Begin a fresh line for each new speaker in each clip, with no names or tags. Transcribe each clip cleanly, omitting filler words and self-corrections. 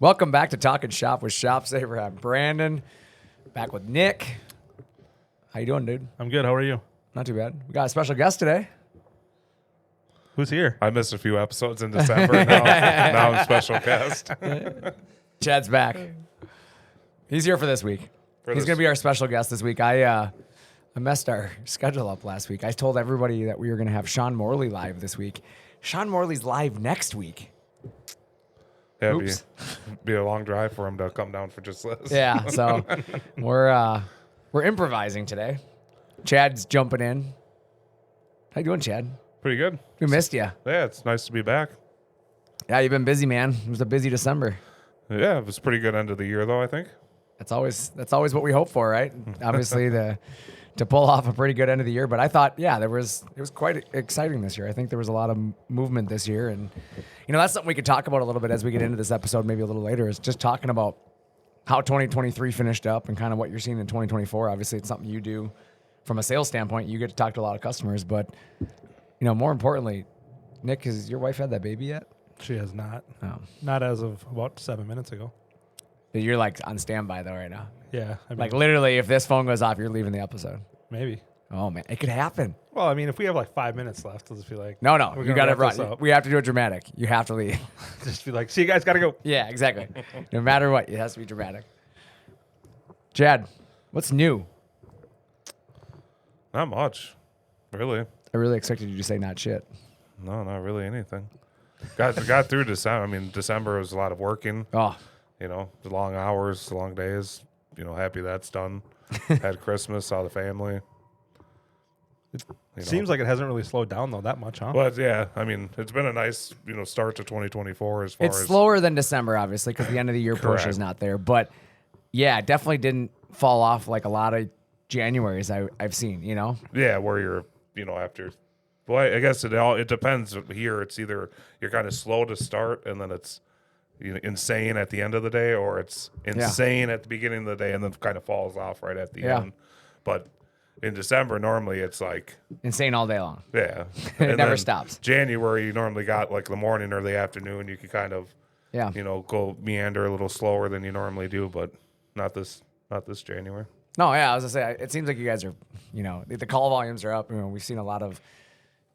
Welcome back to Talkin Shop with ShopSabre. I'm Brandon, back with Nick. How you doing, dude?
I'm good. How are you?
Not too bad. We got a special guest today.
Who's here?
I missed a few episodes in December. now I'm special guest.
Chad's back. He's here for this week. He's going to be our special guest this week. I messed our schedule up last week. I told everybody that we were going to have Sean Morley live this week. Sean Morley's live next week.
Yeah,
Oops.
be a long drive for him to come down for just this.
Yeah, so we're improvising today. Chad's jumping in. How you doing, Chad?
Pretty good.
We missed you.
Yeah, it's nice to be back.
Yeah, you've been busy, man. It was a busy December.
Yeah, it was a pretty good end of the year, though, I think.
That's always what we hope for, right? Obviously, to pull off a pretty good end of the year. But I thought, yeah, it was quite exciting this year. I think there was a lot of movement this year, and that's something we could talk about a little bit as we get into this episode, maybe a little later. Is just talking about how 2023 finished up and kind of what you're seeing in 2024. Obviously, it's something you do from a sales standpoint. You get to talk to a lot of customers, but more importantly, Nick, has your wife had that baby yet?
She has not.
Oh.
Not as of about 7 minutes ago.
You're like on standby though right now.
Yeah. I mean,
Like literally, if this phone goes off, you're leaving the episode.
maybe.
Oh man, it could happen.
Well, I mean, if we have like 5 minutes left, I'll just be like,
No,
we're
you
gonna
got to
wrap this
run.
up.
We have to do it dramatic. You have to leave.
just be like, see you guys, gotta go.
Yeah, exactly. No matter what, it has to be dramatic. Chad, what's new?
Not much, really.
I really expected you to say not shit.
No, not really anything. Got through December. I mean, December was a lot of working.
Oh,
The long hours, the long days. Happy that's done. Had Christmas, saw the family.
Seems like it hasn't really slowed down though that much, huh?
But yeah, I mean, it's been a nice, start to 2024 as far
it's
as
slower than December, obviously, because the end of the year push is
Correct.
not there. But yeah, it definitely didn't fall off like a lot of Januaries I've seen.
Yeah, where you're, after. Well, I guess it depends. Here, it's either you're kind of slow to start, and then it's insane at the end of the day, or it's insane at the beginning of the day, and then kind of falls off right at the end. But in December, normally it's like
insane all day long.
yeah,
It never stops.
January, you normally got like the morning or the afternoon. You could kind of go meander a little slower than you normally do, but not this January.
No, yeah, I was gonna say it seems like you guys are, the call volumes are up. We've seen a lot of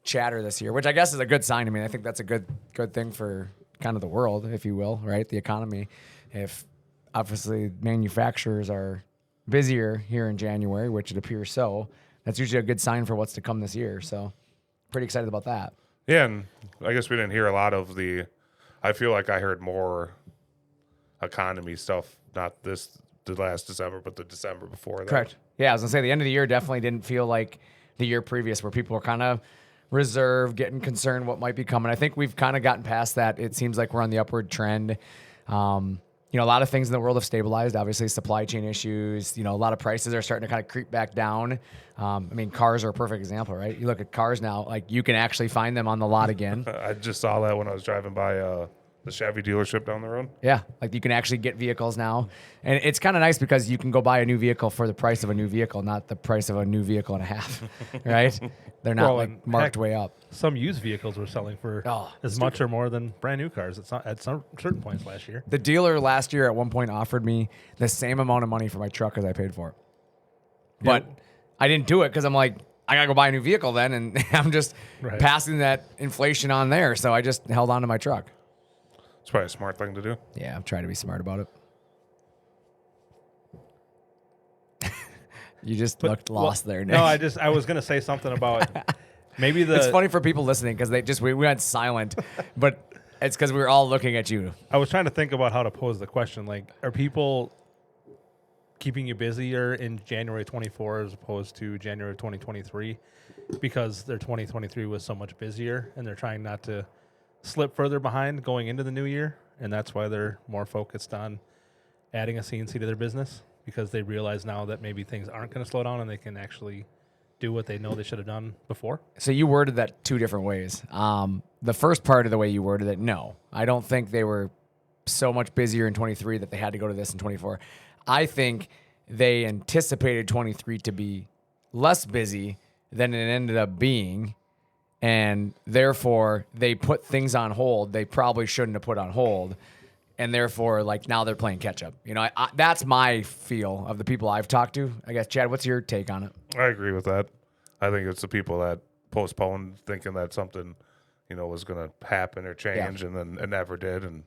chatter this year, which I guess is a good sign. I mean, I think that's a good thing for kind of the world, if you will, right? The economy. If obviously manufacturers are busier here in January, which it appears so, that's usually a good sign for what's to come this year. So pretty excited about that.
Yeah, and I guess we didn't hear a lot of I feel like I heard more economy stuff, not the last December, but the December before that.
Correct. Yeah, I was gonna say the end of the year definitely didn't feel like the year previous, where people were kind of reserved, getting concerned what might be coming. I think we've kind of gotten past that. It seems like we're on the upward trend. A lot of things in the world have stabilized. Obviously, supply chain issues. A lot of prices are starting to kind of creep back down. Cars are a perfect example, right? You look at cars now, like you can actually find them on the lot again.
I just saw that when I was driving by the Chevy dealership down the road.
Yeah, like you can actually get vehicles now. And it's kind of nice because you can go buy a new vehicle for the price of a new vehicle, not the price of a new vehicle and a half, right? They're not marked way up.
Some used vehicles were selling for as much or more than brand new cars at some certain points last year.
The dealer last year at one point offered me the same amount of money for my truck as I paid for it. But I didn't do it because I'm like, I got to go buy a new vehicle then, and I'm just passing that inflation on there. So I just held on to my truck.
It's probably a smart thing to do.
Yeah, I'm trying to be smart about it. You just looked lost there, Nick.
No, I was gonna say something about maybe
It's funny for people listening because we went silent, but it's because we were all looking at you.
I was trying to think about how to pose the question. Like, are people keeping you busier in January 24 as opposed to January 2023 because their 2023 was so much busier and they're trying not to slip further behind going into the new year, and that's why they're more focused on adding a CNC to their business, because they realize now that maybe things aren't going to slow down and they can actually do what they know they should have done before?
So you worded that two different ways. The first part of the way you worded it, no. I don't think they were so much busier in 23 that they had to go to this in 24. I think they anticipated 23 to be less busy than it ended up being, and therefore they put things on hold they probably shouldn't have put on hold. and therefore, like, now they're playing catch up. You know, that's my feel of the people I've talked to. I guess, Chad, what's your take on it?
I agree with that. I think it's the people that postponed thinking that something, you know, was going to happen or change, and then it never did. And,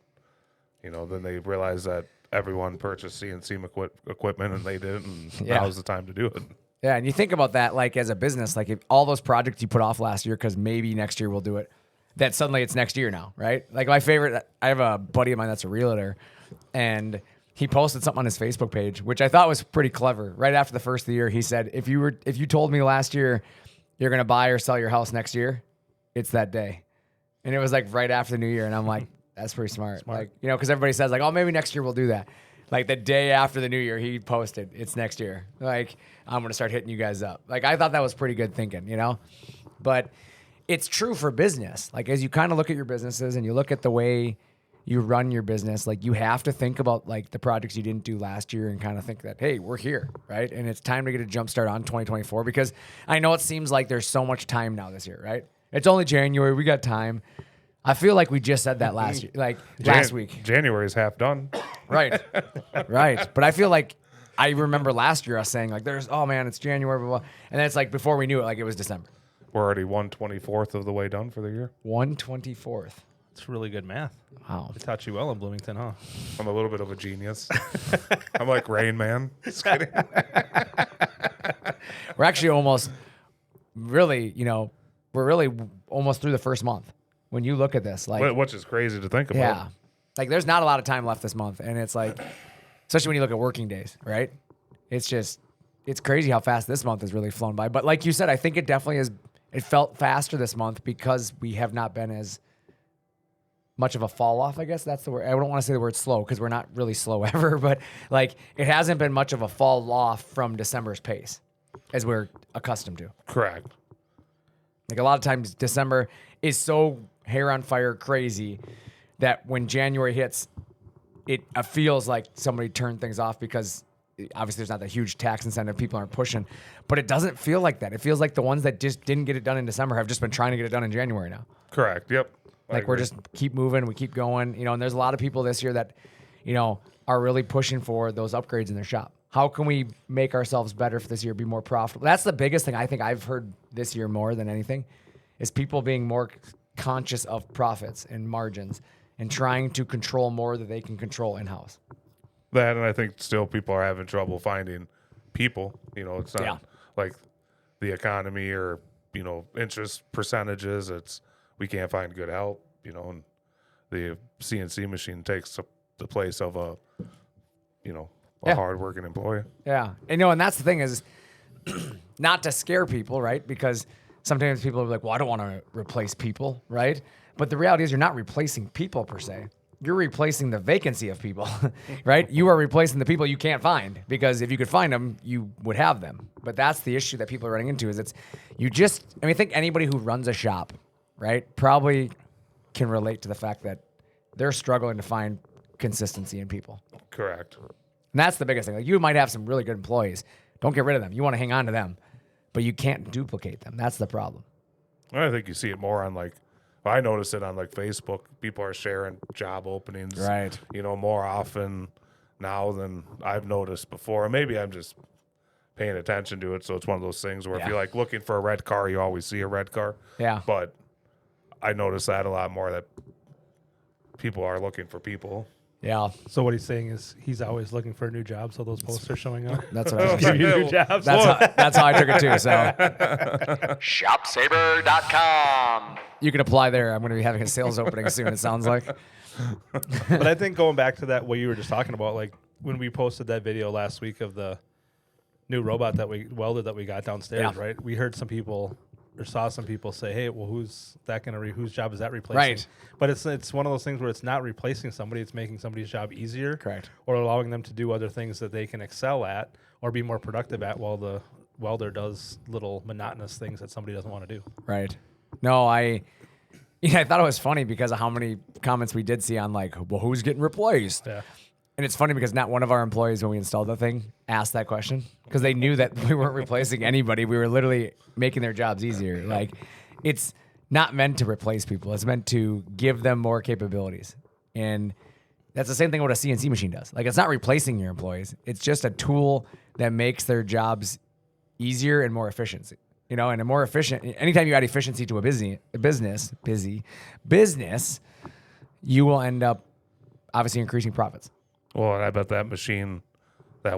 you know, then they realized that everyone purchased CNC equipment and they didn't, and now's the time to do it.
Yeah, and you think about that, like, as a business, like, if all those projects you put off last year because maybe next year we'll do it, that suddenly it's next year now, right? Like, my favorite, I have a buddy of mine that's a realtor, and he posted something on his Facebook page, which I thought was pretty clever. Right after the first of the year, he said, if you told me last year you're going to buy or sell your house next year, it's that day. And it was like right after the new year, and I'm like, that's pretty smart. Like, you know, because everybody says, like, oh, maybe next year we'll do that. Like, the day after the new year, he posted, it's next year. Like, I'm going to start hitting you guys up. Like, I thought that was pretty good thinking, you know? But it's true for business. Like, as you kind of look at your businesses and you look at the way you run your business, like, you have to think about, like, the projects you didn't do last year and kind of think that, hey, we're here, right? And it's time to get a jump start on 2024, because I know it seems like there's so much time now this year, right? It's only January. We got time. I feel like we just said that last year, like last week.
January's half done.
Right. Right. But I feel like I remember last year us saying, like, oh man, it's January, blah, blah. And then it's like before we knew it, like, it was December.
We're already 1/24 of the way done for the year.
1/24.
It's really good math.
Wow.
They taught you well in Bloomington, huh?
I'm a little bit of a genius. I'm like Rain Man. Just kidding.
We're actually almost really, you know, we're really almost through the first month. When you look at this, like,
Which is crazy to think about.
yeah, like, there's not a lot of time left this month. And it's like, especially when you look at working days, right? It's crazy how fast this month has really flown by. But like you said, I think it definitely is. It felt faster this month because we have not been as much of a fall off. I guess that's the word. I don't want to say the word slow because we're not really slow ever, but like, it hasn't been much of a fall off from December's pace as we're accustomed to.
Correct.
Like, a lot of times December is so hair on fire crazy that when January hits, it feels like somebody turned things off because obviously there's not that huge tax incentive. People aren't pushing, but it doesn't feel like that. It feels like the ones that just didn't get it done in December have just been trying to get it done in January now.
Correct. Yep.
Like, we're just keep moving. We keep going, you know, and there's a lot of people this year that, you know, are really pushing for those upgrades in their shop. How can we make ourselves better for this year, be more profitable? That's the biggest thing I think I've heard this year more than anything is people being more conscious of profits and margins and trying to control more that they can control in-house.
That, and I think still people are having trouble finding people. You know, it's not like the economy or, you know, interest percentages. It's we can't find good help, you know, and the CNC machine takes the place of a, you know, a hardworking employee.
Yeah. And, you know, and that's the thing is not to scare people, right? Because sometimes people are like, well, I don't want to replace people, right? But the reality is you're not replacing people per se. You're replacing the vacancy of people, right? You are replacing the people you can't find because if you could find them, you would have them. But that's the issue that people are running into is I think anybody who runs a shop, right, probably can relate to the fact that they're struggling to find consistency in people.
Correct.
And that's the biggest thing. Like, you might have some really good employees. Don't get rid of them. You want to hang on to them, but you can't duplicate them. That's the problem.
I think you see it more on I notice it on Facebook. People are sharing job openings,
right?
You know, more often now than I've noticed before. Maybe I'm just paying attention to it. So it's one of those things where if you're like looking for a red car, you always see a red car.
Yeah.
But I notice that a lot more that people are looking for people.
Yeah.
So what he's saying is he's always looking for a new job, so those posts are showing up.
That's what I was
Give you
saying.
new jobs.
That's how I took it too. So
ShopSabre.com.
you can apply there. I'm going to be having a sales opening soon, it sounds like.
But I think going back to that, what you were just talking about, like when we posted that video last week of the new robot that we welded that we got downstairs, right? We heard some people or saw some people say, hey, well, who's that going to whose job is that replacing?
Right.
But it's one of those things where it's not replacing somebody, it's making somebody's job easier.
Correct.
Or allowing them to do other things that they can excel at or be more productive at while the welder does little monotonous things that somebody doesn't want to do.
Right. No, I thought it was funny because of how many comments we did see on like, well, who's getting replaced?
Yeah.
And it's funny because not one of our employees, when we installed the thing, asked that question because they knew that we weren't replacing anybody. We were literally making their jobs easier. Like, it's not meant to replace people. It's meant to give them more capabilities. And That's the same thing what a CNC machine does. Like, it's not replacing your employees. It's just a tool that makes their jobs easier and more efficient. You know, and a more efficient. Anytime you add efficiency to a business, you will end up obviously increasing profits.
Well, I bet that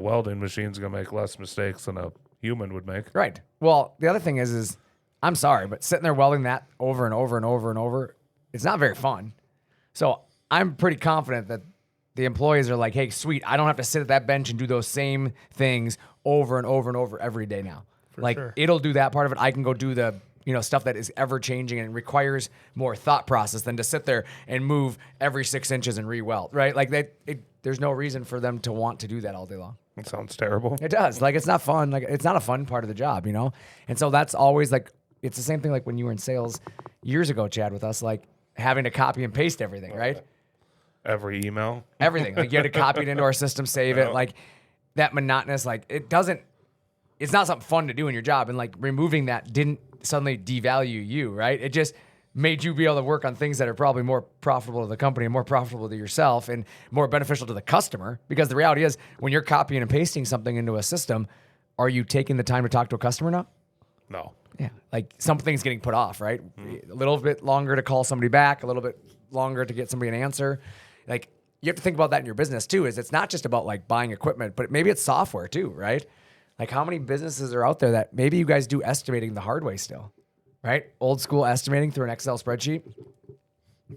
welding machine's gonna make less mistakes than a human would make.
Right. Well, the other thing is I'm sorry, but sitting there welding that over and over and over and over, it's not very fun. So I'm pretty confident that the employees are like, hey, sweet, I don't have to sit at that bench and do those same things over and over and over every day now.
Sure.
It'll do that part of it. I can go do the stuff that is ever changing and requires more thought process than to sit there and move every 6 inches and re-weld, right? Like there's no reason for them to want to do that all day long.
It sounds terrible.
It does. Like, it's not fun. Like, it's not a fun part of the job, And so that's always like, it's the same thing like when you were in sales years ago, Chad, with us, like having to copy and paste everything, right?
Every email.
Everything. Like, you had to copy it into our system, save it. Like, that monotonous, like, it's not something fun to do in your job. And like removing that didn't suddenly devalue you, right? It just made you be able to work on things that are probably more profitable to the company and more profitable to yourself and more beneficial to the customer. Because the reality is, when you're copying and pasting something into a system, are you taking the time to talk to a customer now?
No.
Yeah. Like, something's getting put off, right? A little bit longer to call somebody back, a little bit longer to get somebody an answer. Like, you have to think about that in your business too, is it's not just about like buying equipment, but maybe it's software too, right? Like, how many businesses are out there that maybe you guys do estimating the hard way still, right? Old school estimating through an Excel spreadsheet.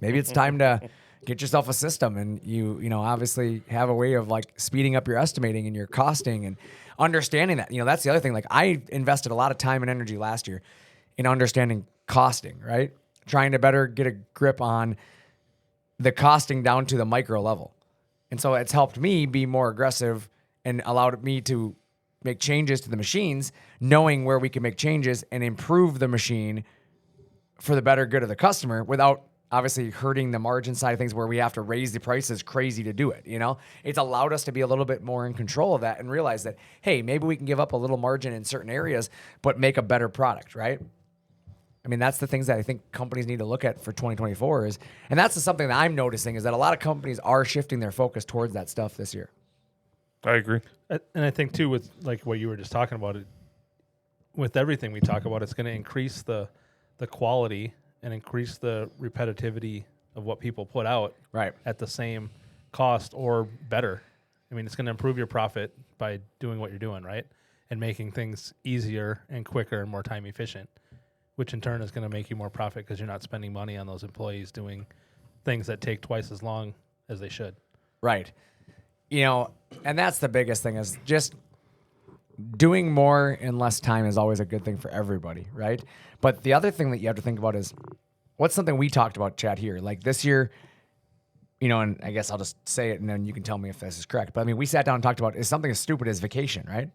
Maybe it's time to get yourself a system and you obviously have a way of like speeding up your estimating and your costing and understanding that. That's the other thing. Like, I invested a lot of time and energy last year in understanding costing, right? Trying to better get a grip on the costing down to the micro level. And so it's helped me be more aggressive and allowed me to make changes to the machines, knowing where we can make changes and improve the machine for the better good of the customer without obviously hurting the margin side of things where we have to raise the prices crazy to do it. It's allowed us to be a little bit more in control of that and realize that, hey, maybe we can give up a little margin in certain areas, but make a better product, right? I mean, that's the things that I think companies need to look at for 2024 and that's something that I'm noticing is that a lot of companies are shifting their focus towards that stuff this year.
I agree.
And I think too, with like what you were just talking about, with everything we talk about, it's going to increase the quality and increase the repetitivity of what people put out
right
at the same cost or better. I mean, it's going to improve your profit by doing what you're doing, right? And making things easier and quicker and more time efficient, which in turn is going to make you more profit because you're not spending money on those employees doing things that take twice as long as they should.
Right. And that's the biggest thing is just doing more in less time is always a good thing for everybody, right? But the other thing that you have to think about is what's something we talked about, Chad, here. Like this year, and I guess I'll just say it and then you can tell me if this is correct. But I mean, we sat down and talked about is something as stupid as vacation, right?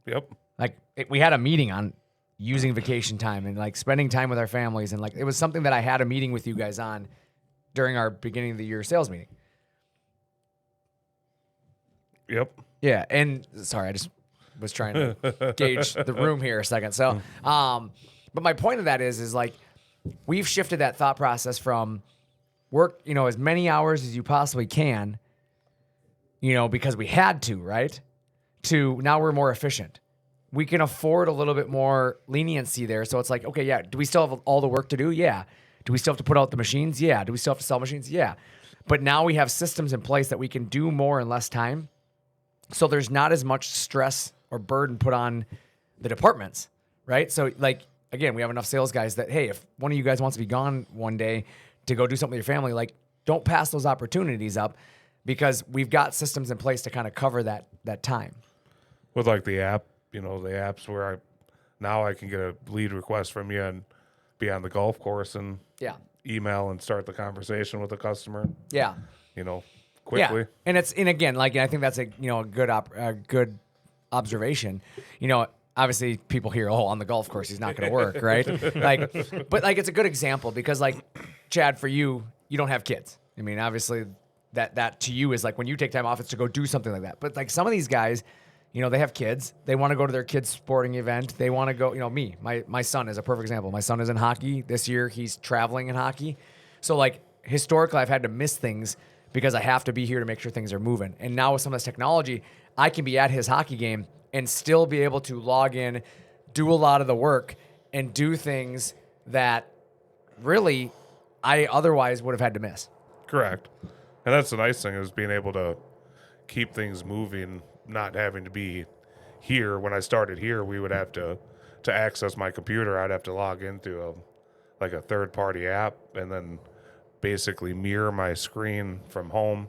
Yep.
Like we had a meeting on using vacation time and like spending time with our families. And like it was something that I had a meeting with you guys on during our beginning of the year sales meeting.
Yep.
Yeah, and sorry, I just was trying to gauge the room here a second. So, but my point of that is like we've shifted that thought process from work, as many hours as you possibly can, because we had to, right? To now we're more efficient. We can afford a little bit more leniency there. So it's like, okay, yeah, do we still have all the work to do? Yeah. Do we still have to put out the machines? Yeah. Do we still have to sell machines? Yeah. But now we have systems in place that we can do more in less time. So there's not as much stress or burden put on the departments, right? So like, again, we have enough sales guys that, hey, if one of you guys wants to be gone one day to go do something with your family, like don't pass those opportunities up because we've got systems in place to kind of cover that time.
With like the app, the apps where I can get a lead request from you and be on the golf course and email and start the conversation with the customer.
Yeah.
Quickly.
Yeah. And again, like I think that's a good observation. Obviously people hear, on the golf course he's not going to work, right? But it's a good example because like Chad, for you don't have kids. I mean, obviously that to you is like when you take time off, it's to go do something like that. But like some of these guys, they have kids. They want to go to their kids' sporting event. They want to go. Me, my son is a perfect example. My son is in hockey this year. He's traveling in hockey. So like historically, I've had to miss things because I have to be here to make sure things are moving. And now with some of this technology, I can be at his hockey game and still be able to log in, do a lot of the work, and do things that really I otherwise would have had to miss.
Correct. And that's the nice thing, is being able to keep things moving, not having to be here. When I started here, we would have to access my computer, I'd have to log into a third-party app and then basically mirror my screen from home,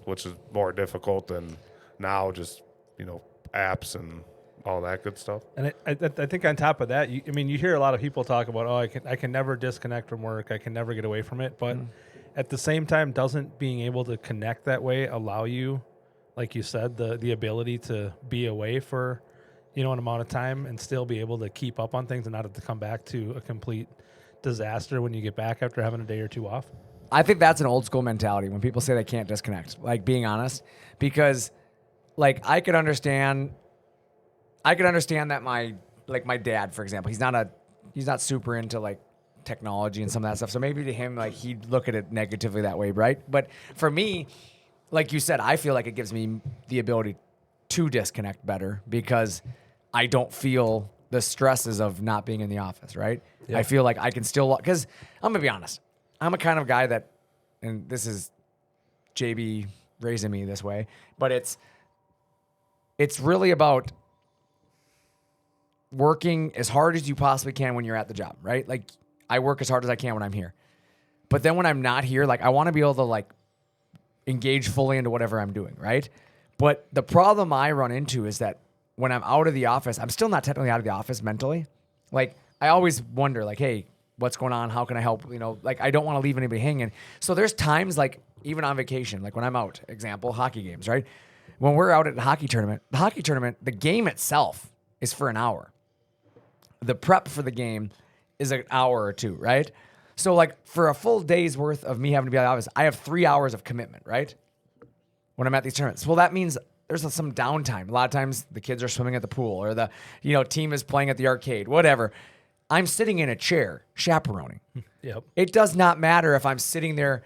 which is more difficult than now, just, apps and all that good stuff.
And I think on top of that, you hear a lot of people talk about, I can never disconnect from work. I can never get away from it. But at the same time, doesn't being able to connect that way allow you, like you said, the ability to be away for, an amount of time and still be able to keep up on things and not have to come back to a complete disaster when you get back after having a day or two off?
I think that's an old school mentality when people say they can't disconnect, like being honest, because like I could understand that my dad, for example, he's not super into like technology and some of that stuff. So maybe to him, like he'd look at it negatively that way. Right. But for me, like you said, I feel like it gives me the ability to disconnect better because I don't feel the stresses of not being in the office. Right. Yeah. I feel like I can still, because I'm gonna be honest, I'm a kind of guy that, and this is JB raising me this way, but it's really about working as hard as you possibly can when you're at the job, right? Like I work as hard as I can when I'm here. But then when I'm not here, like I want to be able to like engage fully into whatever I'm doing, right? But the problem I run into is that when I'm out of the office, I'm still not technically out of the office mentally. Like I always wonder like, hey, what's going on? How can I help? Like I don't want to leave anybody hanging. So there's times like even on vacation, like when I'm out, example, hockey games, right? When we're out at the hockey tournament, the game itself is for an hour. The prep for the game is an hour or two, right? So like for a full day's worth of me having to be out of the office, I have 3 hours of commitment, right? When I'm at these tournaments. Well, that means there's some downtime. A lot of times the kids are swimming at the pool or the team is playing at the arcade, whatever. I'm sitting in a chair chaperoning.
Yep.
It does not matter if I'm sitting there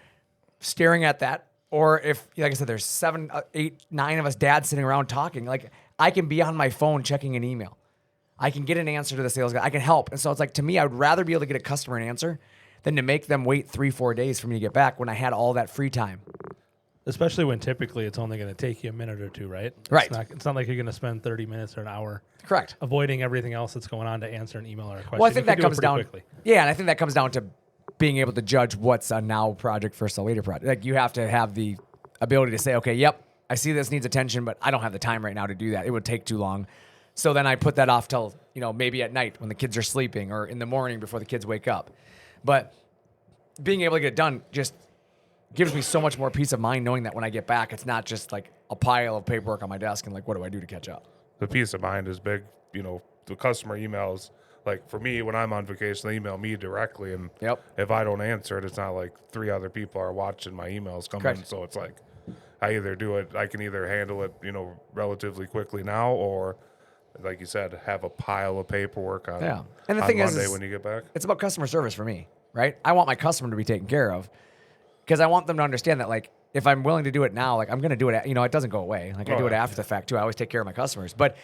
staring at that or if, like I said, there's 7, 8, 9 of us dads sitting around talking. Like I can be on my phone checking an email. I can get an answer to the sales guy. I can help. And so it's like, to me, I would rather be able to get a customer an answer than to make them wait 3-4 days for me to get back when I had all that free time.
Especially when typically it's only going to take you a minute or two, right?
Right.
It's not like you're going to spend 30 minutes or an hour.
Correct.
Avoiding everything else that's going on to answer an email or a question.
Well, I think
You can
that
do it
comes
pretty
down.
quickly.
Yeah, and I think that comes down to being able to judge what's a now project versus a later project. Like you have to have the ability to say, okay, yep, I see this needs attention, but I don't have the time right now to do that. It would take too long. So then I put that off till, maybe at night when the kids are sleeping or in the morning before the kids wake up. But being able to get it done just gives me so much more peace of mind knowing that when I get back, it's not just like a pile of paperwork on my desk and like, what do I do to catch up?
The peace of mind is big. The customer emails, like for me, when I'm on vacation, they email me directly. And if I don't answer it, it's not like 3 other people are watching my emails come in. So it's like I can either handle it, relatively quickly now or, like you said, have a pile of paperwork on,
and the
on
thing
Monday
is,
when you get back.
It's about customer service for me, right? I want my customer to be taken care of because I want them to understand that, like, if I'm willing to do it now, like, I'm going to do it, it doesn't go away. Like, I do it after the fact, too. I always take care of my customers. But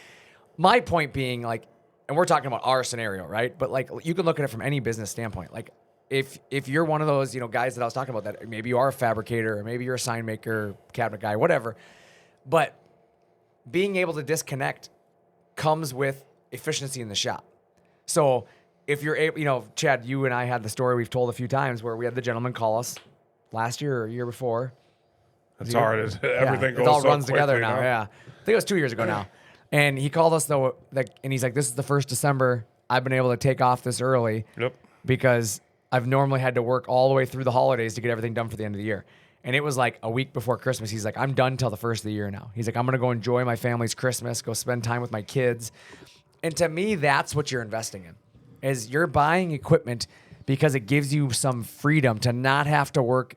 my point being, like, and we're talking about our scenario, right? But, like, you can look at it from any business standpoint. Like, if you're one of those, guys that I was talking about, that maybe you are a fabricator or maybe you're a sign maker, cabinet guy, whatever. But being able to disconnect comes with efficiency in the shop. So if you're able, Chad, you and I had the story we've told a few times where we had the gentleman call us last year or a year before.
It's hard. Everything goes
it all
so
runs together
quickly
now. Yeah. I think it was 2 years ago now. And he called us though, and he's like, this is the 1st December. I've been able to take off this early because I've normally had to work all the way through the holidays to get everything done for the end of the year. And it was like a week before Christmas. He's like, I'm done till the 1st of the year now. He's like, I'm going to go enjoy my family's Christmas, go spend time with my kids. And to me, that's what you're investing in, is you're buying equipment because it gives you some freedom to not have to work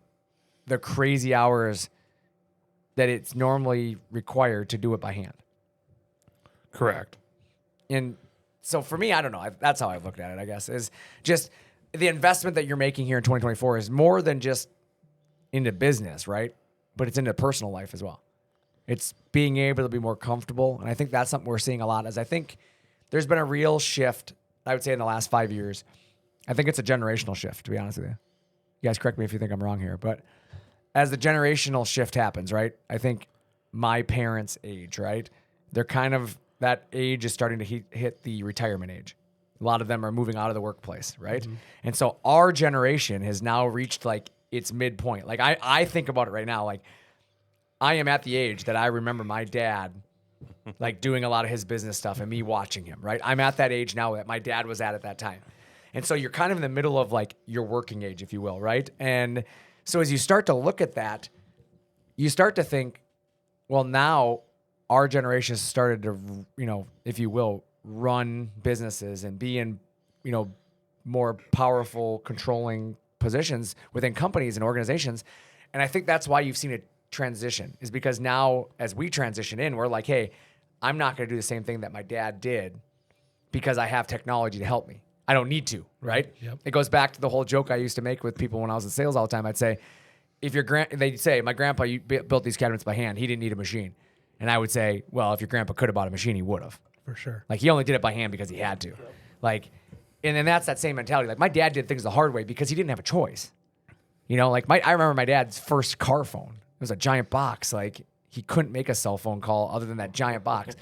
the crazy hours that it's normally required to do it by hand.
Correct.
And so for me, I don't know. That's how I've looked at it, I guess, is just the investment that you're making here in 2024 is more than just into business, right? But it's into personal life as well. It's being able to be more comfortable. And I think that's something we're seeing a lot is I think there's been a real shift, I would say in the last 5 years. I think it's a generational shift, to be honest with you. You guys correct me if you think I'm wrong here. But as the generational shift happens, right? I think my parents' age, right? They're kind of, that age is starting to hit the retirement age. A lot of them are moving out of the workplace, right? Mm-hmm. And so our generation has now reached like its midpoint. Like I think about it right now, like I am at the age that I remember my dad like doing a lot of his business stuff and me watching him, right? I'm at that age now that my dad was at that time. And so you're kind of in the middle of like your working age, if you will, right? And so as you start to look at that, you start to think, well, now our generation has started to, you know, if you will, run businesses and be in, you know, more powerful controlling positions within companies and organizations. And I think that's why you've seen a transition, is because now as we transition in, we're like, hey, I'm not going to do the same thing that my dad did because I have technology to help me. I don't need to, right?
Yep.
It goes back to the whole joke I used to make with people when I was in sales all the time. I'd say, if your they'd say, my grandpa built these cabinets by hand. He didn't need a machine. And I would say, well, if your grandpa could have bought a machine, he would have.
For sure.
Like, he only did it by hand because he had to. Yep. Like, and then that's that same mentality. Like, my dad did things the hard way because he didn't have a choice. You know, like I remember my dad's first car phone. It was a giant box. Like, he couldn't make a cell phone call other than that giant box.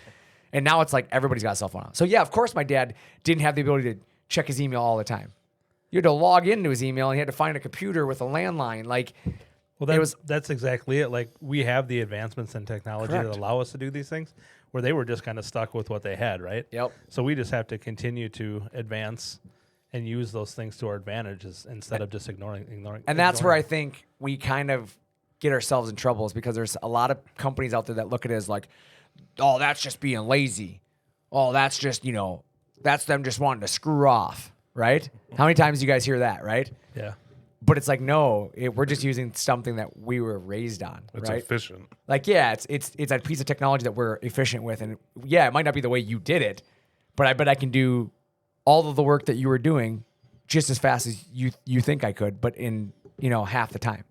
And now it's like everybody's got a cell phone now. So yeah, of course my dad didn't have the ability to check his email all the time. You had to log into his email and he had to find a computer with a landline. Like,
well, that's exactly it. Like, we have the advancements in technology
Correct.
that allow us to do these things, where they were just kind of stuck with what they had, right?
Yep.
So we just have to continue to advance and use those things to our advantages instead of just ignoring.
And that's where I think we kind of get ourselves in trouble, is because there's a lot of companies out there that look at it as like, oh, that's just being lazy. Oh, that's just, you know, that's them just wanting to screw off, right? How many times do you guys hear that, right?
Yeah.
But it's like, no, we're just using something that we were raised on,
It's
right?
efficient.
Like, yeah, it's a piece of technology that we're efficient with. And yeah, it might not be the way you did it, but I bet I can do all of the work that you were doing just as fast as you think I could, but in, you know, half the time.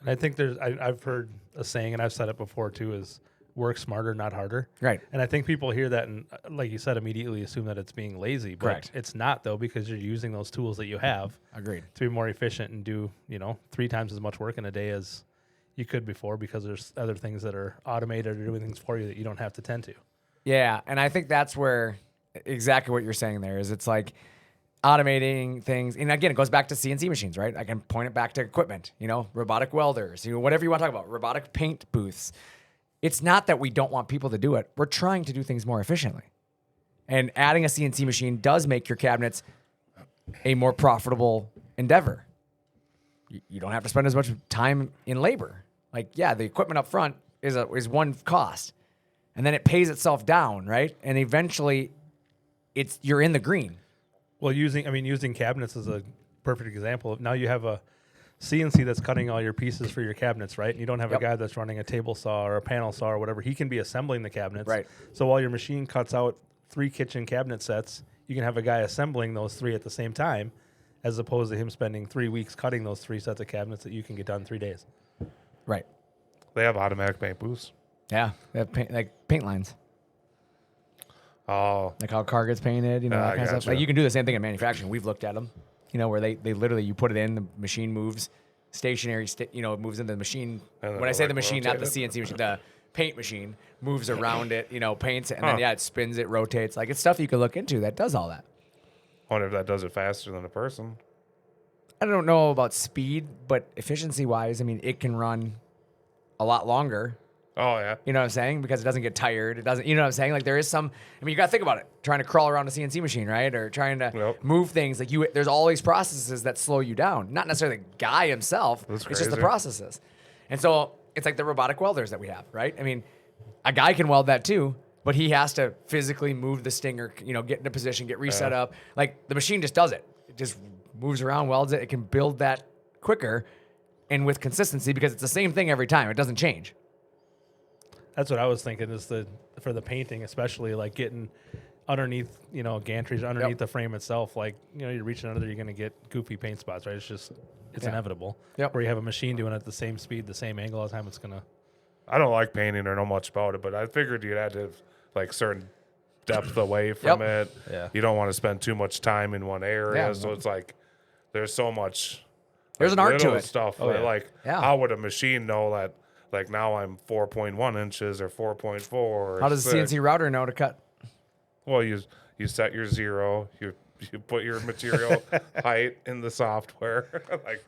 And I think I've heard a saying, and I've said it before too, is work smarter, not harder.
Right.
And I think people hear that and, like you said, immediately assume that it's being lazy. But
Correct.
It's not, though, because you're using those tools that you have
Agreed.
to be more efficient and do, 3 times as much work in a day as you could before, because there's other things that are automated or doing things for you that you don't have to tend to.
Yeah, and I think that's where exactly what you're saying there is. It's like automating things. And again, it goes back to CNC machines, right? I can point it back to equipment, robotic welders, whatever you want to talk about, robotic paint booths. It's not that we don't want people to do it. We're trying to do things more efficiently. And adding a CNC machine does make your cabinets a more profitable endeavor. You don't have to spend as much time in labor. Like, yeah, the equipment up front is one cost. And then it pays itself down, right? And eventually you're in the green.
Well, using cabinets is a perfect example. Now you have a CNC that's cutting all your pieces for your cabinets, right? You don't have a guy that's running a table saw or a panel saw or whatever. He can be assembling the cabinets.
Right.
So while your machine cuts out 3 kitchen cabinet sets, you can have a guy assembling those 3 at the same time, as opposed to him spending 3 weeks cutting those 3 sets of cabinets that you can get done in 3 days.
Right.
They have automatic paint booths.
Yeah. They have paint lines.
Oh.
Like how a car gets painted, that kind of stuff.
gotcha.
Like you can do the same thing in manufacturing. We've looked at them, where they literally, you put it in, the machine moves, stationary, it moves into the machine.
And
When I say the
like
machine, not the
rotate
CNC machine, the paint machine moves around it, paints it, and then, it spins it, rotates. Like, it's stuff you can look into that does all that.
Wonder if that does it faster than a person.
I don't know about speed, but efficiency-wise, it can run a lot longer.
Oh, yeah.
You know what I'm saying? Because it doesn't get tired. It doesn't, you know what I'm saying? Like, there is some, you got to think about it. Trying to crawl around a CNC machine, right? Or trying to move things. Like, there's all these processes that slow you down. Not necessarily the guy himself.
That's
it's just the
crazy.
processes. And so it's like the robotic welders that we have, right? A guy can weld that too, but he has to physically move the stinger, get into position, get reset up. Like, the machine just does it. It just moves around, welds it. It can build that quicker and with consistency because it's the same thing every time. It doesn't change.
That's what I was thinking, is for the painting, especially, like getting underneath, gantries, underneath the frame itself, like, you're reaching under there, you're going to get goofy paint spots, right? It's inevitable.
Yep.
Where you have a machine doing it at the same speed, the same angle all the time, it's going to.
I don't like painting or know much about it, but I figured you'd have to have, like, certain depth away from it.
Yeah.
You don't want to spend too much time in one area.
Yeah.
So it's like there's so much.
There's an art to
little
it.
Stuff.
Oh, yeah.
Like, how would a machine know that, like, now I'm 4.1 inches or 4.4 or
How does the
6?
CNC router know to cut?
Well, you set your 0. You put your material height in the software. Like,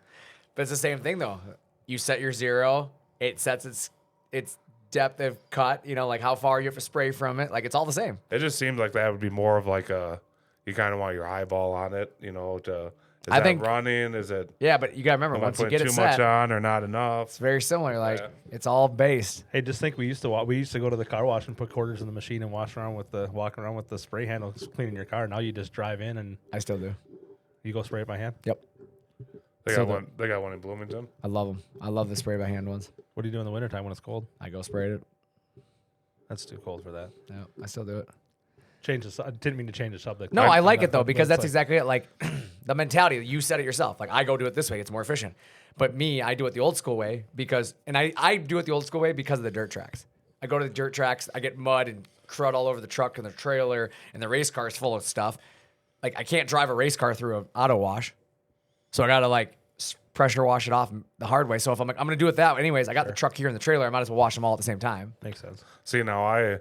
But it's the same thing though. You set your 0. It sets its depth of cut. Like how far you have to spray from it. Like it's all the same.
it just seems like that would be more of like you kind of want your eyeball on it, I
think
running? Is it
Yeah, but you gotta remember
am I
once you
putting
get it
too
set,
much on or not enough?
it's very similar. Like
Yeah.
it's all based.
Hey, just think we used to go to the car wash and put quarters in the machine and walk around with the spray handle cleaning your car. Now you just drive in and
I still do.
you go spray it by hand.
Yep.
They
So
got one. They got one in Bloomington.
I love them. I love the spray by hand ones.
What do you do in the wintertime when it's cold?
I go spray it.
That's too cold for that.
Yeah, I still do it.
I didn't mean to change the subject.
No, I like it though
But
because
it's
that's
like-
exactly it. Like the mentality. You said it yourself. Like I go do it this way. It's more efficient. But me, I do it the old school way because, and I do it the old school way because of the dirt tracks. I go to the dirt tracks. I get mud and crud all over the truck and the trailer, and the race car is full of stuff. Like I can't drive a race car through an auto wash, so I gotta like pressure wash it off the hard way. So if I'm like I'm gonna do it that way, anyways, I got the truck here in the trailer. I might as well wash them all at the same time.
Makes sense.
See, now I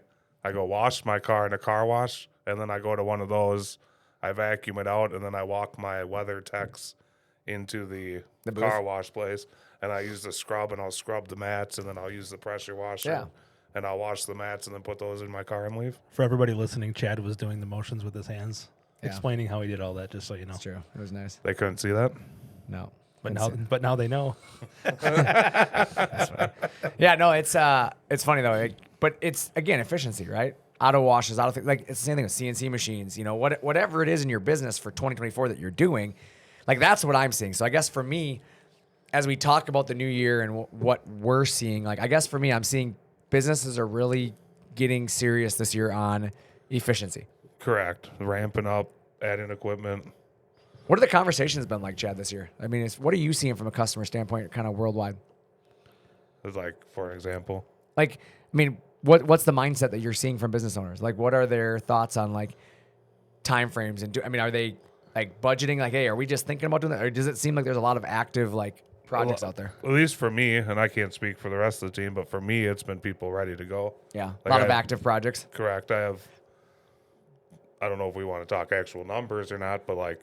go wash my car in a car wash, and then I go to one of those. I vacuum it out, and then I walk my weather techs into the
booth?
car wash place, and I use the scrub, and I'll scrub the mats, and then I'll use the pressure washer,
Yeah.
and I'll wash the mats, and then put those in my car and leave.
For everybody listening, Chad was doing the motions with his hands,
Yeah.
explaining how he did all that, just so you know.
That's true. It was nice.
They couldn't see that.
No.
But now they know.
Yeah, no, it's funny though. But it's again efficiency, right? Auto washes, like it's the same thing with CNC machines. Whatever it is in your business for 2024 that you're doing, like that's what I'm seeing. So I guess for me, as we talk about the new year and what we're seeing, like I guess for me, I'm seeing businesses are really getting serious this year on efficiency.
Correct. Ramping up, adding equipment.
What are the conversations been like, Chad, this year? I mean, what are you seeing from a customer standpoint, kind of worldwide?
It's like, for an example.
Like, I mean, what's the mindset that you're seeing from business owners? Like, what are their thoughts on like timeframes? And are they like budgeting? Like, hey, are we just thinking about doing that, or does it seem like there's a lot of active like projects out there?
At least for me, and I can't speak for the rest of the team, but for me, it's been people ready to go.
Yeah, a
Like
lot of active projects.
Correct. I don't know if we want to talk actual numbers or not, but like,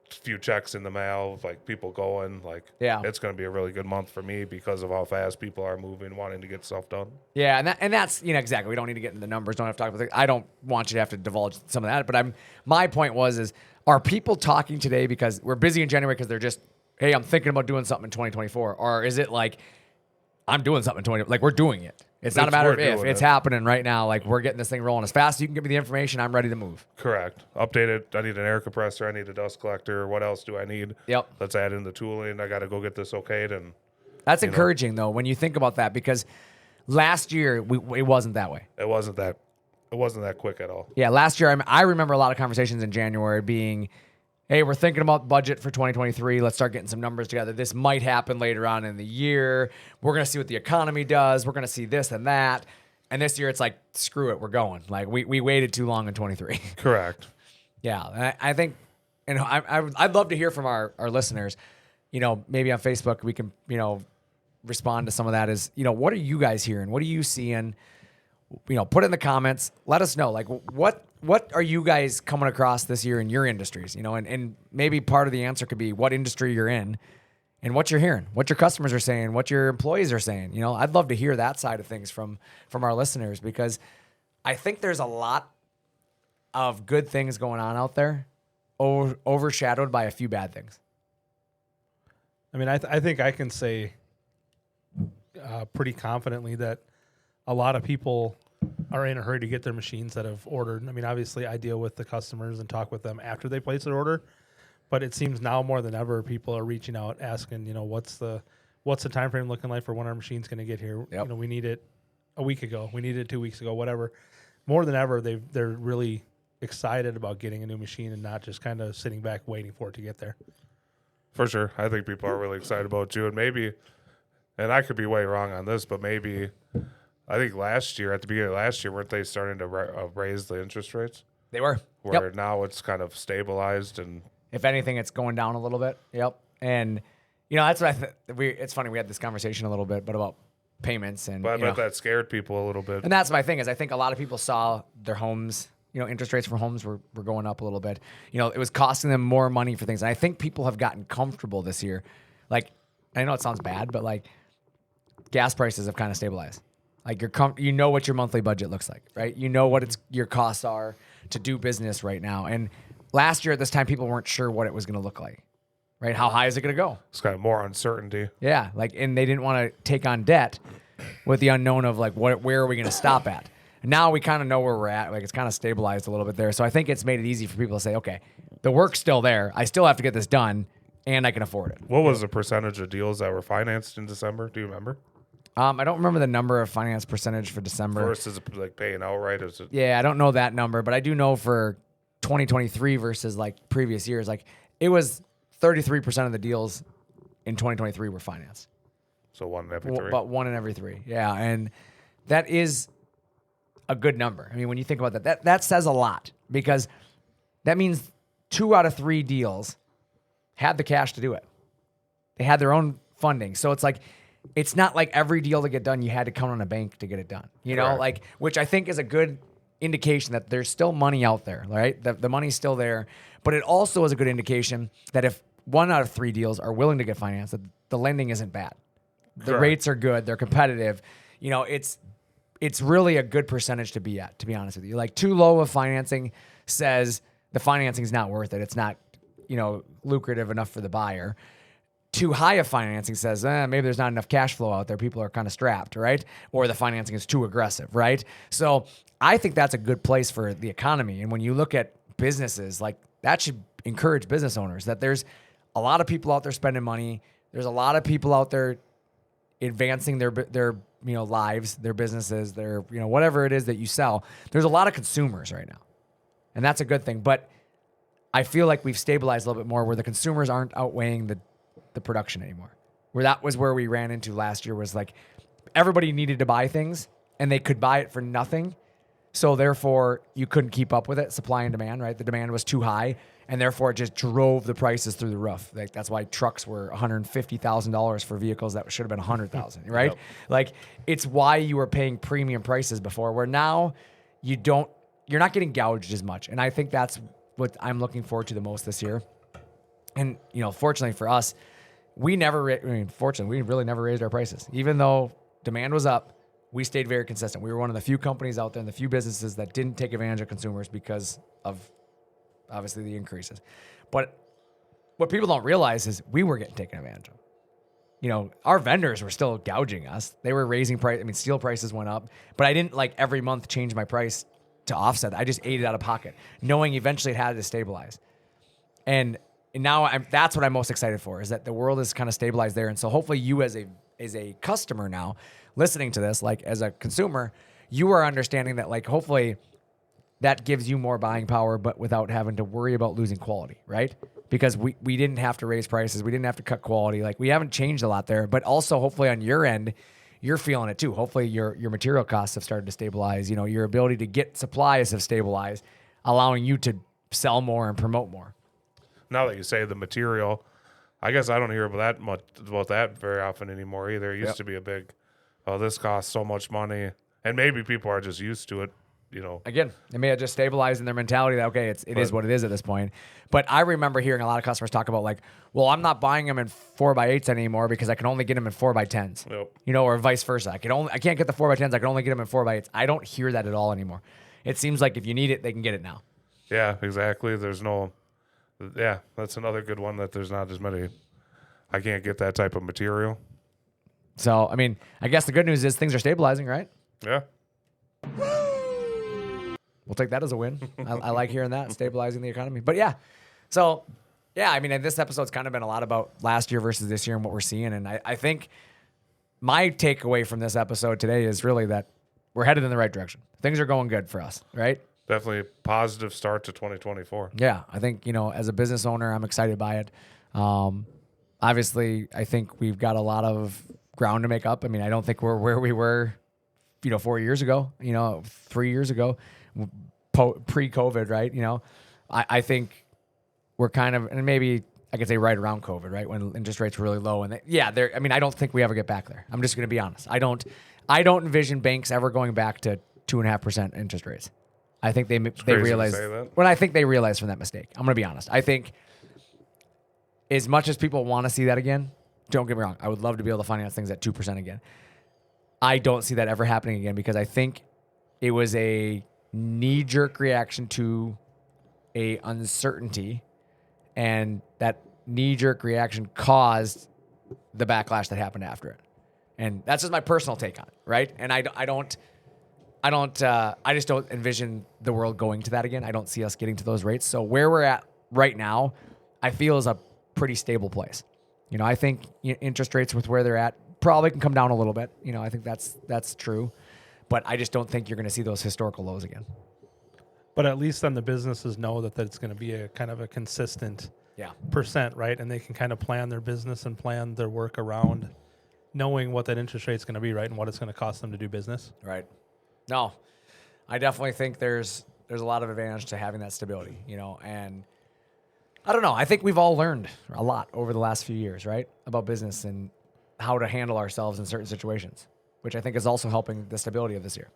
few checks in the mail, like people going, like,
Yeah.
it's going to be a really good month for me because of how fast people are moving, wanting to get stuff done.
Yeah, and that's exactly. We don't need to get into the numbers. Don't have to talk about. I don't want you to have to divulge some of that. But my point is, are people talking today because we're busy in January because they're just, hey, I'm thinking about doing something in 2024, or is it like I'm doing something in 20, like we're doing it? It's not a matter of
we're
if,
doing
it's
it.
happening right now. Like we're getting this thing rolling as fast as you can give me the information. I'm ready to move.
Correct. Updated. I need an air compressor. I need a dust collector. What else do I need?
Yep.
Let's add in the tooling. I got to go get this okayed. And
That's encouraging though when you think about that, because last year it wasn't that way.
it wasn't that quick at all.
Yeah, last year I remember a lot of conversations in January being, hey, we're thinking about budget for 2023. Let's start getting some numbers together. This might happen later on in the year. We're going to see what the economy does. We're going to see this and that. And this year it's like, screw it, we're going. Like we waited too long in 23.
Correct.
Yeah, and I think, and I'd love to hear from our listeners. Maybe on Facebook we can, respond to some of that. Is what are you guys hearing? What are you seeing? Put it in the comments. Let us know. Like what are you guys coming across this year in your industries? And maybe part of the answer could be what industry you're in and what you're hearing, what your customers are saying, what your employees are saying. I'd love to hear that side of things from our listeners, because I think there's a lot of good things going on out there, overshadowed by a few bad things.
I mean, I think I can say pretty confidently that a lot of people are in a hurry to get their machines that have ordered. I mean, obviously, I deal with the customers and talk with them after they place their order, but it seems now more than ever people are reaching out asking, what's the time frame looking like for when our machine's going to get here?
Yep.
We need it a week ago, we needed it 2 weeks ago, whatever. more than ever, they're really excited about getting a new machine and not just kind of sitting back waiting for it to get there.
For sure. I think people are really excited about it too. And maybe, and I could be way wrong on this, but maybe, I think last year, at the beginning of last year, weren't they starting to raise the interest rates?
They were.
Where now it's kind of stabilized, and
if anything, it's going down a little bit. Yep. And, that's what it's funny. We had this conversation a little bit, but about payments and,
but I bet that scared people a little bit.
And that's my thing is I think a lot of people saw their homes, interest rates for homes were going up a little bit. It was costing them more money for things. And I think people have gotten comfortable this year. Like, I know it sounds bad, but like gas prices have kind of stabilized. Like you know what your monthly budget looks like, right? You know what your costs are to do business right now. And last year at this time, people weren't sure what it was going to look like, right? How high is it going to go?
It's kind of more uncertainty.
Yeah. And they didn't want to take on debt with the unknown of like, where are we going to stop at? Now we kind of know where we're at. Like it's kind of stabilized a little bit there. So I think it's made it easy for people to say, okay, the work's still there. I still have to get this done and I can afford it.
What was the percentage of deals that were financed in December? Do you remember?
I don't remember the number of finance percentage for December.
Versus like paying outright.
Yeah, I don't know that number, but I do know for 2023 versus like previous years, like it was 33% of the deals in 2023 were financed.
So one in every three.
But one in every three. Yeah, and that is a good number. I mean, when you think about that says a lot because that means 2 out of 3 deals had the cash to do it. They had their own funding. So it's like, it's not like every deal to get done, you had to count on a bank to get it done, like, which I think is a good indication that there's still money out there, right? The money's still there, but it also is a good indication that if 1 out of 3 deals are willing to get financed, that the lending isn't bad. The rates are good. They're competitive. It's really a good percentage to be at, to be honest with you. Like too low of financing says the financing is not worth it. It's not, lucrative enough for the buyer. Too high of financing says, maybe there's not enough cash flow out there. People are kind of strapped, right? Or the financing is too aggressive, right? So I think that's a good place for the economy. And when you look at businesses, like that should encourage business owners that there's a lot of people out there spending money. There's a lot of people out there advancing their lives, their businesses, their, whatever it is that you sell. There's a lot of consumers right now. And that's a good thing. But I feel like we've stabilized a little bit more where the consumers aren't outweighing the production anymore. Where that was where we ran into last year was like everybody needed to buy things and they could buy it for nothing. So therefore you couldn't keep up with it, supply and demand, right? The demand was too high and therefore it just drove the prices through the roof. Like that's why trucks were $150,000 for vehicles that should have been $100,000, right? Yep. Like it's why you were paying premium prices before where now you're not getting gouged as much. And I think that's what I'm looking forward to the most this year. And, fortunately for us, we really never raised our prices. Even though demand was up, we stayed very consistent. We were one of the few companies out there and the few businesses that didn't take advantage of consumers because of obviously the increases. But what people don't realize is we were getting taken advantage of. Our vendors were still gouging us. They were raising price. I mean, steel prices went up, but I didn't like every month change my price to offset. I just ate it out of pocket, knowing eventually it had to stabilize. And now that's what I'm most excited for is that the world is kind of stabilized there. And so hopefully you as a customer now listening to this, like as a consumer, you are understanding that like, hopefully that gives you more buying power, but without having to worry about losing quality, right? Because we didn't have to raise prices. We didn't have to cut quality. Like we haven't changed a lot there, but also hopefully on your end, you're feeling it too. Hopefully your material costs have started to stabilize. Your ability to get supplies have stabilized, allowing you to sell more and promote more.
Now that you say the material, I guess I don't hear about that very often anymore either. It used to be a big, this costs so much money. And maybe people are just used to it,
Again, they may have just stabilized in their mentality that, okay, it is what it is at this point. But I remember hearing a lot of customers talk about like, well, I'm not buying them in 4x8s anymore because I can only get them in 4x10s, or vice versa. I can't get the 4x10s. I can only get them in 4x8s. I don't hear that at all anymore. It seems like if you need it, they can get it now.
Yeah, exactly. That's another good one that there's not as many. I can't get that type of material.
So, I mean, I guess the good news is things are stabilizing, right?
Yeah.
We'll take that as a win. I like hearing that, stabilizing the economy. But yeah, so yeah, I mean, this episode's kind of been a lot about last year versus this year and what we're seeing. And I think my takeaway from this episode today is really that we're headed in the right direction. Things are going good for us, right?
Definitely a positive start to 2024.
Yeah, I think, as a business owner, I'm excited by it. Obviously, I think we've got a lot of ground to make up. I mean, I don't think we're where we were, 4 years ago, 3 years ago, pre-COVID, right? I think we're kind of, and maybe I could say right around COVID, right? When interest rates were really low. And I don't think we ever get back there. I'm just going to be honest. I don't envision banks ever going back to 2.5% interest rates. I think they realize I think they realized from that mistake. I'm going to be honest. I think as much as people want to see that again, don't get me wrong. I would love to be able to finance things at 2% again. I don't see that ever happening again because I think it was a knee-jerk reaction to a uncertainty, and that knee-jerk reaction caused the backlash that happened after it. And that's just my personal take on it, right? And I just don't envision the world going to that again. I don't see us getting to those rates. So where we're at right now, I feel is a pretty stable place. I think interest rates with where they're at probably can come down a little bit. I think that's true, but I just don't think you're going to see those historical lows again.
But at least then the businesses know that it's going to be a kind of a consistent percent, right? And they can kind of plan their business and plan their work around knowing what that interest rate is going to be, right, and what it's going to cost them to do business.
Right. No, I definitely think there's a lot of advantage to having that stability, and I don't know. I think we've all learned a lot over the last few years, right, about business and how to handle ourselves in certain situations, which I think is also helping the stability of this year.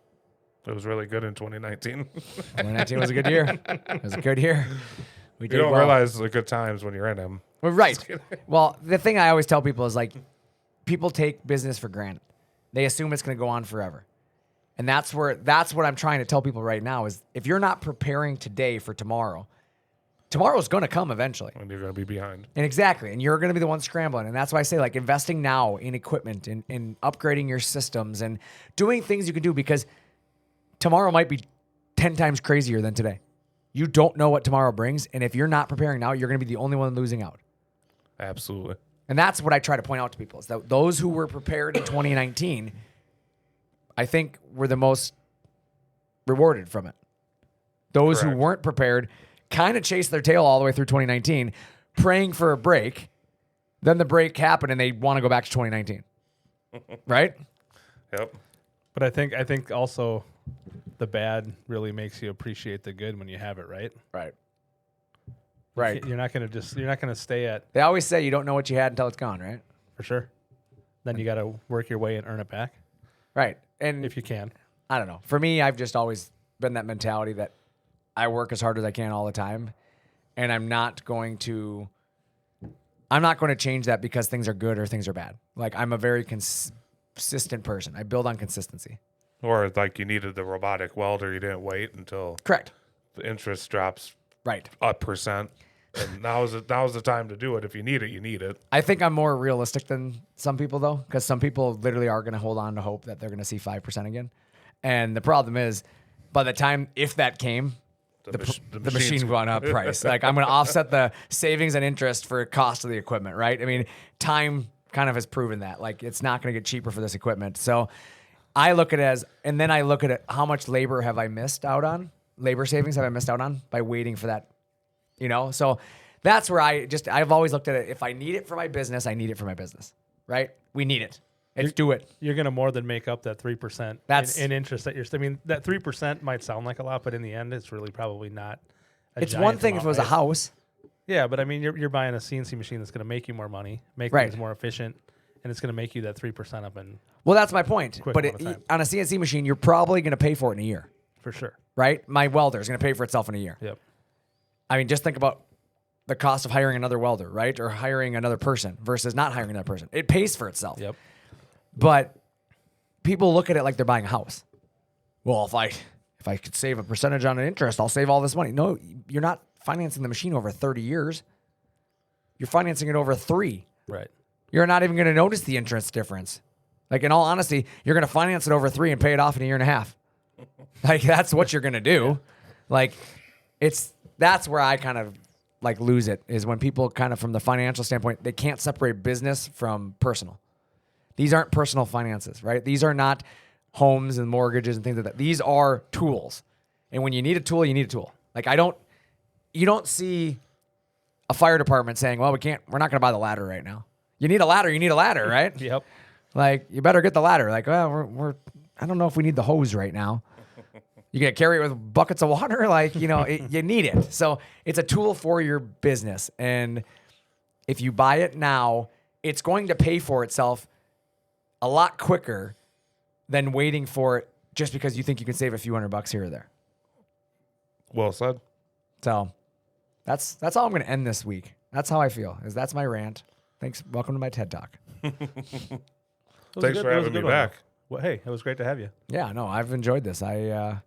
It was really good in 2019.
2019 was a good year. It was a good year.
You don't realize the good times when you're in them.
Well, right. Well, the thing I always tell people is people take business for granted. They assume it's going to go on forever. And that's what I'm trying to tell people right now is if you're not preparing today for tomorrow's going to come eventually.
And you're going to be behind.
And exactly. And you're going to be the one scrambling. And that's why I say investing now in equipment and in upgrading your systems and doing things you can do because tomorrow might be 10 times crazier than today. You don't know what tomorrow brings. And if you're not preparing now, you're going to be the only one losing out.
Absolutely.
And that's what I try to point out to people is that those who were prepared in 2019, I think were the most rewarded from it. Those who weren't prepared kind of chased their tail all the way through 2019, praying for a break. Then the break happened and they want to go back to 2019. Right?
Yep.
But I think also the bad really makes you appreciate the good when you have it, right?
Right. Right.
You're not going to stay at.
They always say you don't know what you had until it's gone, right?
For sure. Then you got to work your way and earn it back.
Right. And
if you can.
I don't know. For me, I've just always been that mentality that I work as hard as I can all the time, and I'm not going to change that because things are good or things are bad. I'm a very consistent person. I build on consistency.
Or you needed the robotic welder, you didn't wait until
Correct.
The interest drops
right
1%. And now's the time to do it. If you need it, you need it.
I think I'm more realistic than some people though, because some people literally are going to hold on to hope that they're going to see 5% again. And the problem is, by the time if that came, the machine went up price. I'm going to offset the savings and interest for cost of the equipment, right? I mean, time kind of has proven that. It's not going to get cheaper for this equipment. So I look at it as, and then I look at it, how much labor have I missed out on? Labor savings have I missed out on by waiting for that? So that's where I've always looked at it. If I need it for my business, I need it for my business, right? We need it. Let's do it.
You're going to more than make up that 3% in interest that that 3% might sound like a lot, but in the end, it's really probably not.
It's one thing if it was a house.
Yeah, but I mean, you're buying a CNC machine that's going to make you more money, make things more efficient, and it's going to make you that 3% up in.
Well, that's my point. But on a CNC machine, you're probably going to pay for it in a year.
For sure.
Right? My welder is going to pay for itself in a year.
Yep.
I mean, just think about the cost of hiring another welder, right? Or hiring another person versus not hiring another person. It pays for itself.
Yep.
But people look at it like they're buying a house. Well, if I could save a percentage on an interest, I'll save all this money. No, you're not financing the machine over 30 years. You're financing it over 3.
Right.
You're not even going to notice the interest difference. In all honesty, you're going to finance it over 3 and pay it off in a year and a half. That's what you're going to do. That's where I kind of lose it, is when people kind of from the financial standpoint, they can't separate business from personal. These aren't personal finances, right? These are not homes and mortgages and things like that. These are tools. And when you need a tool, you need a tool. Like you don't see a fire department saying, well, we're not going to buy the ladder right now. You need a ladder, right?
Yep.
Like, you better get the ladder. Like, well, I don't know if we need the hose right now. You gonna carry it with buckets of water? Like, you need it. So it's a tool for your business. And if you buy it now, it's going to pay for itself a lot quicker than waiting for it just because you think you can save a few $100 here or there.
Well said.
So that's how I'm going to end this week. That's how I feel. That's my rant. Thanks. Welcome to my TED Talk.
Thanks for having me back.
Well, hey, it was great to have you.
Yeah, no, I've enjoyed this. I'm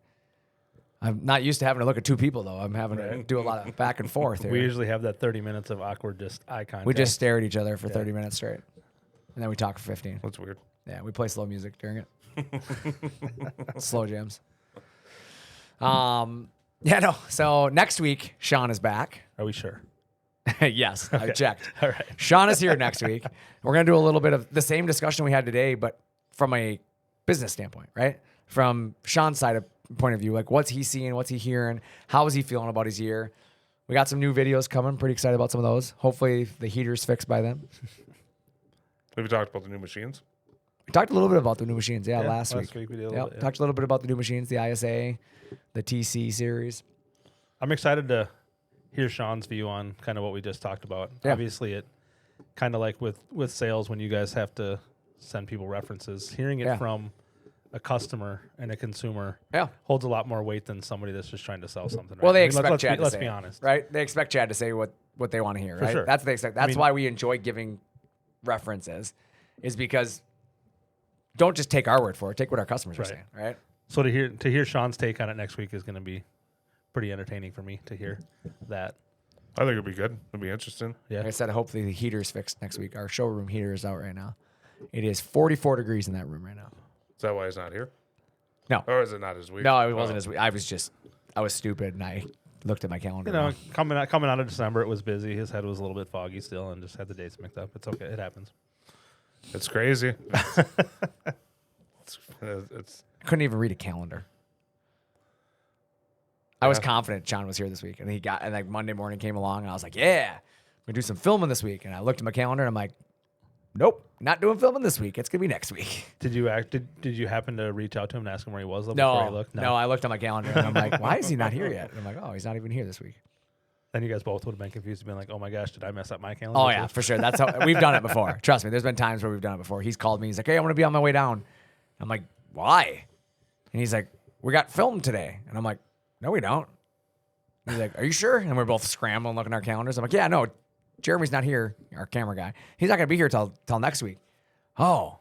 not used to having to look at two people though. I'm having to do a lot of back and forth here.
We usually have that 30 minutes of awkward just eye contact.
We just stare at each other for 30 minutes straight, and then we talk for 15.
That's weird.
Yeah, we play slow music during it. Slow jams. Yeah, no. So next week, Sean is back.
Are we sure?
Yes, I checked.
All right.
Sean is here next week. We're going to do a little bit of the same discussion we had today, but from a business standpoint, right? From Sean's point of view, like what's he seeing, what's he hearing, how is he feeling about his year? We got some new videos coming. Pretty excited about some of those. Hopefully the heater's fixed by then.
Have you talked about the new machines?
We talked a little bit about the new machines, last week.
we did a little
Yep.
bit,
Talked a little bit about the new machines, the ISA, the TC series.
I'm excited to hear Sean's view on kind of what we just talked about.
Yeah.
Obviously, it kind of like with sales when you guys have to send people references, hearing it from a customer and a consumer holds a lot more weight than somebody that's just trying to sell something. Right?
Well, they expect
let's
Chad to
let's
say
be
it,
honest.
right? They expect Chad to say what they want to hear, right?
sure.
That's what they expect. That's why we enjoy giving references, is because don't just take our word for it. Take what our customers are saying, right?
So to hear Sean's take on it next week is going to be pretty entertaining for me to hear that.
I think it'll be good. It'll be interesting.
Yeah.
Like I said, hopefully the heater's fixed next week. Our showroom heater is out right now. It is 44 degrees in that room right now.
Is that why he's not here?
No.
Or is it not his week?
No, it wasn't as weak. I was stupid and I looked at my calendar.
You know,
wrong.
coming out of December, it was busy. His head was a little bit foggy still, and just had the dates mixed up. It's okay. It happens.
It's crazy. It's
I couldn't even read a calendar. I was confident John was here this week, and like Monday morning came along, and I was like, "Yeah, we're gonna do some filming this week." And I looked at my calendar, and I'm like, "Nope, not doing filming this week. It's gonna be next week."
Did you happen to reach out to him and ask him where he was? Before he looked?
No, I looked at my calendar, and I'm like, "Why is he not here yet?" And I'm like, "Oh, he's not even here this week."
Then you guys both would have been confused and been like, "Oh my gosh, did I mess up my calendar?"
Oh yeah, for sure. That's how we've done it before. Trust me, there's been times where we've done it before. He's called me. He's like, "Hey, I want to be on my way down." I'm like, "Why?" And he's like, "We got filmed today." And I'm like, "No, we don't." He's like, "Are you sure?" And we're both scrambling, looking at our calendars. I'm like, "Yeah, no, Jeremy's not here, our camera guy. He's not gonna be here till next week." Oh,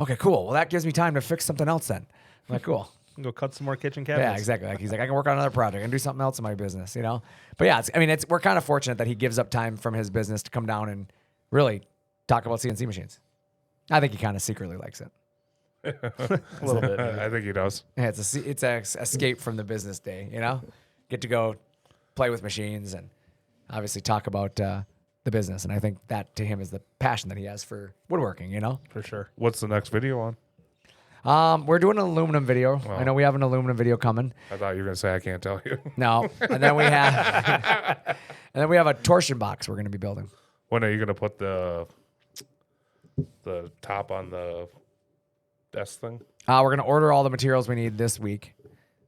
okay, cool. Well, that gives me time to fix something else then. I'm like, "Cool."
Go cut some more kitchen cabinets.
Yeah, exactly. Like he's like, I can work on another project and do something else in my business, you know? But yeah, we're kind of fortunate that he gives up time from his business to come down and really talk about CNC machines. I think he kind of secretly likes it.
A little bit. Maybe.
I think he does.
Yeah, it's a escape from the business day, you know? Get to go play with machines and obviously talk about the business. And I think that to him is the passion that he has for woodworking, you know?
For sure.
What's the next video on?
We're doing an aluminum video. I know we have an aluminum video coming.
I thought you were gonna say I can't tell you.
No, and then we have a torsion box we're going to be building.
When are you gonna put the top on the desk thing?
We're going to order all the materials we need this week.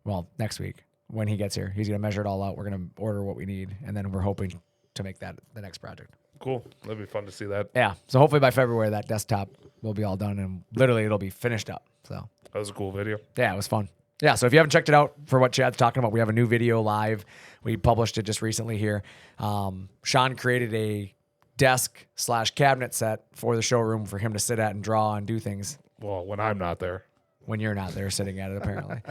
Well, next week when he gets here. He's going to measure it all out. We're going to order what we need, and then we're hoping to make that the next project.
Cool. That'd be fun to see that.
Yeah. So hopefully by February that desktop will be all done, and literally it'll be finished up. So
That was a cool video.
yeah, it was fun. Yeah, so if you haven't checked it out for what Chad's talking about, we have a new video live. We published it just recently here. Sean created a desk/cabinet set for the showroom for him to sit at and draw and do things
Well, when I'm not there.
when you're not there sitting at it, apparently.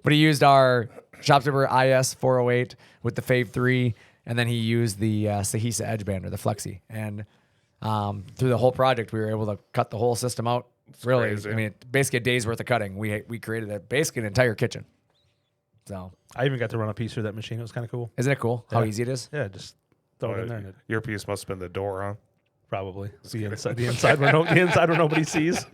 But he used our ShopSabre IS 408 with the Fave 3, and then he used the Sahisa Edge Bander, the Flexi. And through the whole project, we were able to cut the whole system out. Really,
crazy.
I mean, basically a day's worth of cutting. We created basically an entire kitchen. So,
I even got to run a piece through that machine. It was kind of cool.
isn't it cool how
Yeah.
easy it is?
Yeah, just throw it in there. And
Your piece must have been the door, huh?
Probably the inside where nobody sees.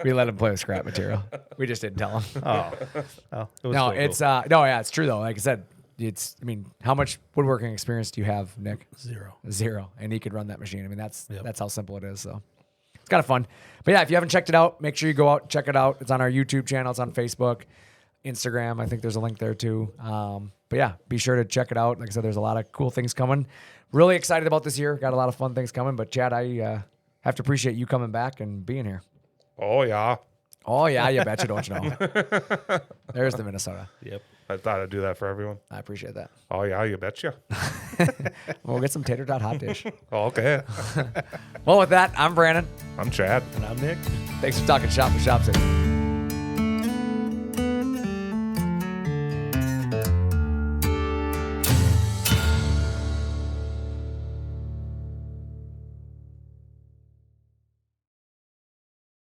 We let him play with scrap material. We just didn't tell him.
Oh, it was
No,
still
it's
cool.
no, yeah, it's true though. Like I said, I mean, how much woodworking experience do you have, Nick?
0.
0, and he could run that machine. I mean, that's
Yep.
how simple it is. So it's kind of fun. But yeah, if you haven't checked it out, make sure you go out and check it out. It's on our YouTube channel. It's on Facebook, Instagram. I think there's a link there too. But yeah, be sure to check it out. Like I said, there's a lot of cool things coming. Really excited about this year. Got a lot of fun things coming. But Chad, I have to appreciate you coming back and being here.
Oh yeah,
Oh yeah, you betcha, don't you know? There's the Minnesota.
Yep.
I thought I'd do that for everyone.
I appreciate that.
Oh yeah, you betcha.
We'll get some tater tot hot dish.
Oh, okay.
Well, with that, I'm Brandon.
I'm Chad.
And I'm Nick.
Thanks for talking shop with ShopSabre.